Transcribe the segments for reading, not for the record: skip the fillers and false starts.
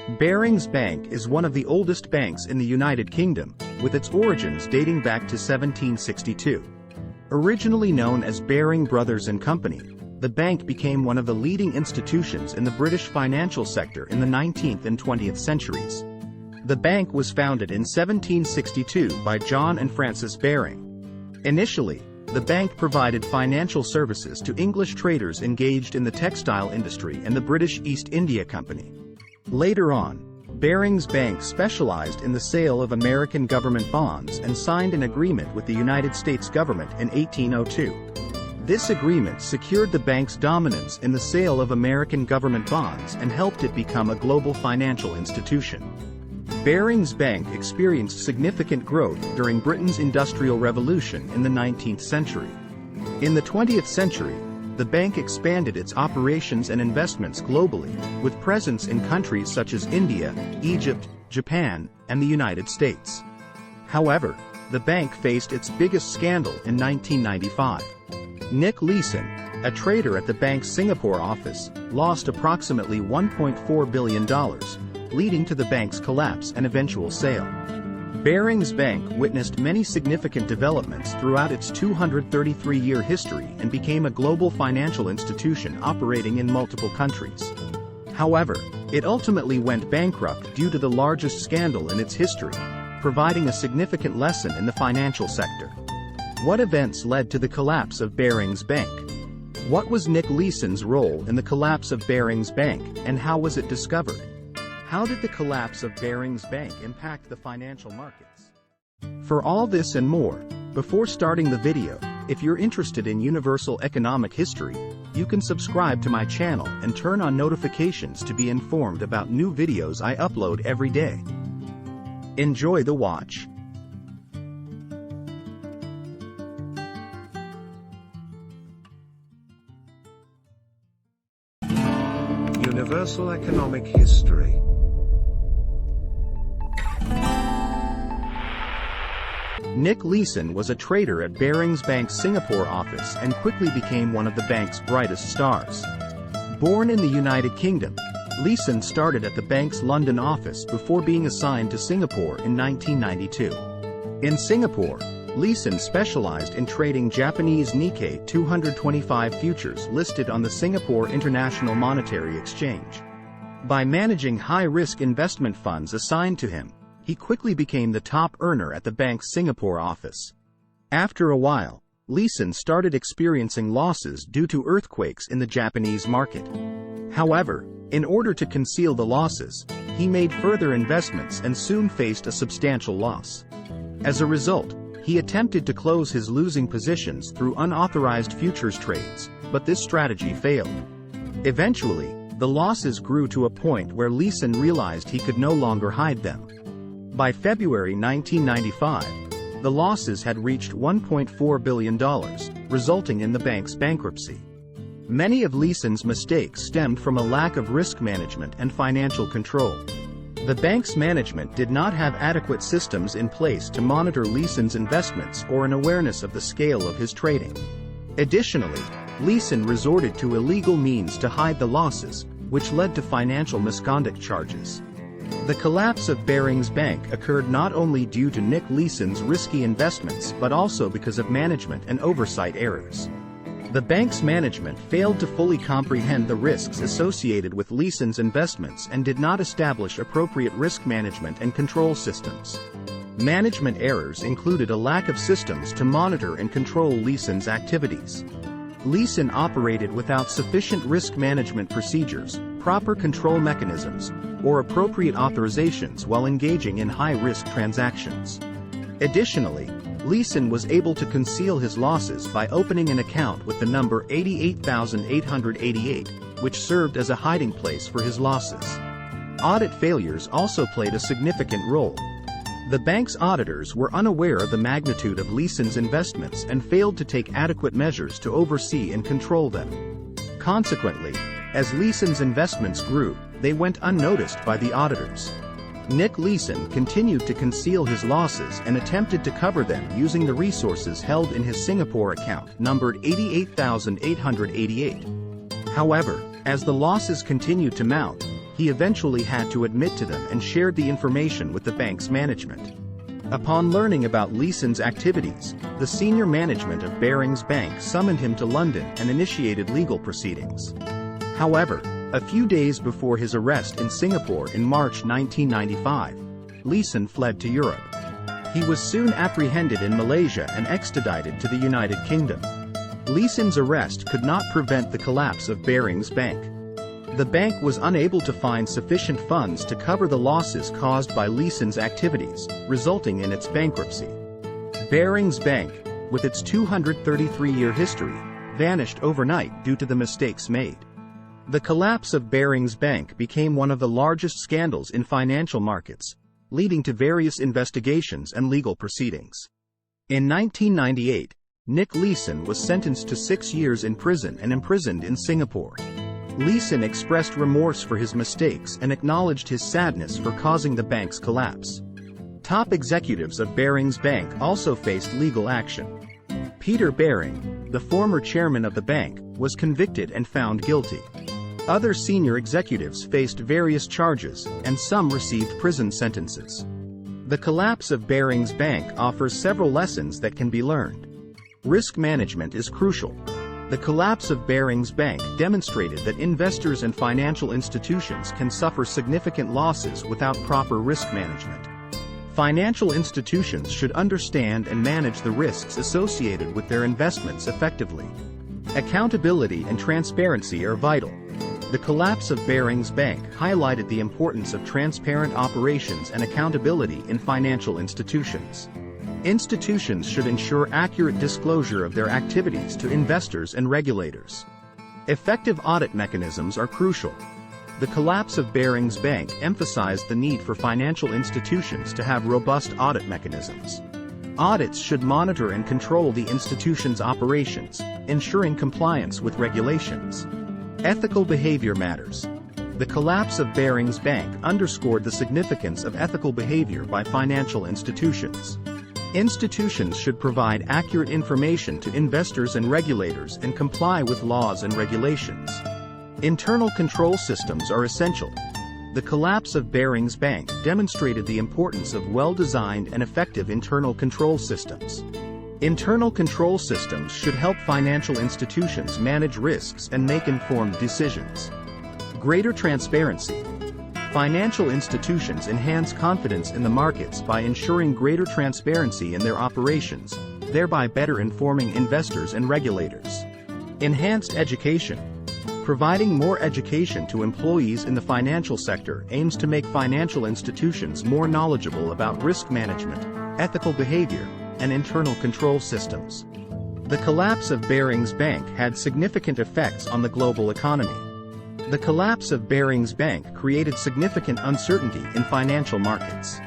Barings Bank is one of the oldest banks in the United Kingdom, with its origins dating back to 1762. Originally known as Baring Brothers and Company, the bank became one of the leading institutions in the British financial sector in the 19th and 20th centuries. The bank was founded in 1762 by John and Francis Baring. Initially, the bank provided financial services to English traders engaged in the textile industry and the British East India Company. Later on, Barings Bank specialized in the sale of American government bonds and signed an agreement with the United States government in 1802. This agreement secured the bank's dominance in the sale of American government bonds and helped it become a global financial institution. Barings Bank experienced significant growth during Britain's Industrial Revolution in the 19th century. In the 20th century, the bank expanded its operations and investments globally, with presence in countries such as India, Egypt, Japan, and the United States. However, the bank faced its biggest scandal in 1995. Nick Leeson, a trader at the bank's Singapore office, lost approximately $1.4 billion, leading to the bank's collapse and eventual sale. Barings Bank witnessed many significant developments throughout its 233-year history and became a global financial institution operating in multiple countries. However, it ultimately went bankrupt due to the largest scandal in its history, providing a significant lesson in the financial sector. What events led to the collapse of Barings Bank? What was Nick Leeson's role in the collapse of Barings Bank, and how was it discovered? How did the collapse of Barings Bank impact the financial markets? For all this and more, before starting the video, if you're interested in universal economic history, you can subscribe to my channel and turn on notifications to be informed about new videos I upload every day. Enjoy the watch. Universal economic history. Nick Leeson was a trader at Barings Bank's Singapore office and quickly became one of the bank's brightest stars. Born in the United Kingdom, Leeson started at the bank's London office before being assigned to Singapore in 1992. In Singapore, Leeson specialized in trading Japanese Nikkei 225 futures listed on the Singapore International Monetary Exchange. By managing high-risk investment funds assigned to him, he quickly became the top earner at the bank's Singapore office. After a while, Leeson started experiencing losses due to earthquakes in the Japanese market. However, in order to conceal the losses, he made further investments and soon faced a substantial loss. As a result, he attempted to close his losing positions through unauthorized futures trades, but this strategy failed. Eventually, the losses grew to a point where Leeson realized he could no longer hide them. By February 1995, the losses had reached $1.4 billion, resulting in the bank's bankruptcy. Many of Leeson's mistakes stemmed from a lack of risk management and financial control. The bank's management did not have adequate systems in place to monitor Leeson's investments or an awareness of the scale of his trading. Additionally, Leeson resorted to illegal means to hide the losses, which led to financial misconduct charges. The collapse of Barings Bank occurred not only due to Nick Leeson's risky investments but also because of management and oversight errors. The bank's management failed to fully comprehend the risks associated with Leeson's investments and did not establish appropriate risk management and control systems. Management errors included a lack of systems to monitor and control Leeson's activities. Leeson operated without sufficient risk management procedures, proper control mechanisms, or appropriate authorizations while engaging in high-risk transactions. Additionally, Leeson was able to conceal his losses by opening an account with the number 88,888, which served as a hiding place for his losses. Audit failures also played a significant role. The bank's auditors were unaware of the magnitude of Leeson's investments and failed to take adequate measures to oversee and control them. Consequently, as Leeson's investments grew, they went unnoticed by the auditors. Nick Leeson continued to conceal his losses and attempted to cover them using the resources held in his Singapore account numbered 88,888. However, as the losses continued to mount, he eventually had to admit to them and shared the information with the bank's management. Upon learning about Leeson's activities, the senior management of Barings Bank summoned him to London and initiated legal proceedings. However, a few days before his arrest in Singapore in March 1995, Leeson fled to Europe. He was soon apprehended in Malaysia and extradited to the United Kingdom. Leeson's arrest could not prevent the collapse of Barings Bank. The bank was unable to find sufficient funds to cover the losses caused by Leeson's activities, resulting in its bankruptcy. Barings Bank, with its 233-year history, vanished overnight due to the mistakes made. The collapse of Barings Bank became one of the largest scandals in financial markets, leading to various investigations and legal proceedings. In 1998, Nick Leeson was sentenced to 6 years in prison and imprisoned in Singapore. Leeson expressed remorse for his mistakes and acknowledged his sadness for causing the bank's collapse. Top executives of Barings Bank also faced legal action. Peter Baring, the former chairman of the bank, was convicted and found guilty. Other senior executives faced various charges, and some received prison sentences. The collapse of Barings Bank offers several lessons that can be learned. Risk management is crucial. The collapse of Barings Bank demonstrated that investors and financial institutions can suffer significant losses without proper risk management. Financial institutions should understand and manage the risks associated with their investments effectively. Accountability and transparency are vital. The collapse of Barings Bank highlighted the importance of transparent operations and accountability in financial institutions. Institutions should ensure accurate disclosure of their activities to investors and regulators. Effective audit mechanisms are crucial. The collapse of Barings Bank emphasized the need for financial institutions to have robust audit mechanisms. Audits should monitor and control the institution's operations, ensuring compliance with regulations. Ethical behavior matters. The collapse of Barings Bank underscored the significance of ethical behavior by financial institutions. Institutions should provide accurate information to investors and regulators and comply with laws and regulations. Internal control systems are essential. The collapse of Barings Bank demonstrated the importance of well-designed and effective internal control systems. Internal control systems should help financial institutions manage risks and make informed decisions. Greater transparency. Financial institutions enhance confidence in the markets by ensuring greater transparency in their operations, thereby better informing investors and regulators. Enhanced education. Providing more education to employees in the financial sector aims to make financial institutions more knowledgeable about risk management, ethical behavior, and internal control systems. The collapse of Barings Bank had significant effects on the global economy. The collapse of Barings Bank created significant uncertainty in financial markets.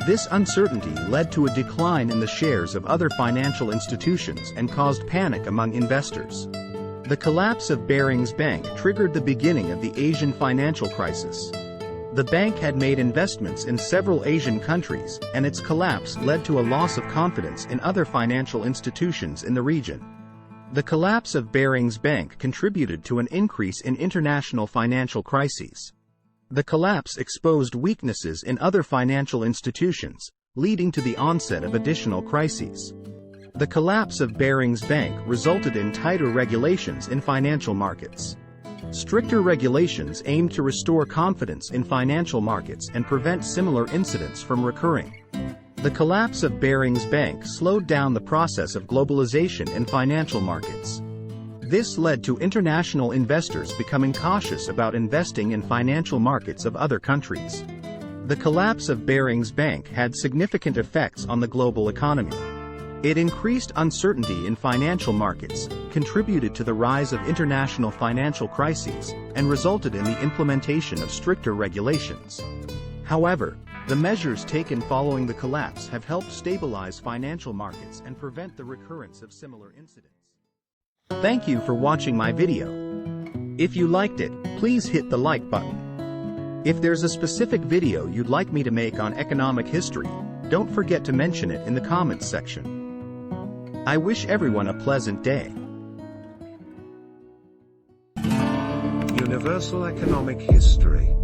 This uncertainty led to a decline in the shares of other financial institutions and caused panic among investors. The collapse of Barings Bank triggered the beginning of the Asian financial crisis. The bank had made investments in several Asian countries, and its collapse led to a loss of confidence in other financial institutions in the region. The collapse of Barings Bank contributed to an increase in international financial crises. The collapse exposed weaknesses in other financial institutions, leading to the onset of additional crises. The collapse of Barings Bank resulted in tighter regulations in financial markets. Stricter regulations aim to restore confidence in financial markets and prevent similar incidents from recurring. The collapse of Barings Bank slowed down the process of globalization in financial markets. This led to international investors becoming cautious about investing in financial markets of other countries. The collapse of Barings Bank had significant effects on the global economy. It increased uncertainty in financial markets, contributed to the rise of international financial crises, and resulted in the implementation of stricter regulations. However, the measures taken following the collapse have helped stabilize financial markets and prevent the recurrence of similar incidents. Thank you for watching my video. If you liked it, please hit the like button. If there's a specific video you'd like me to make on economic history, don't forget to mention it in the comments section. I wish everyone a pleasant day. Universal Economic History.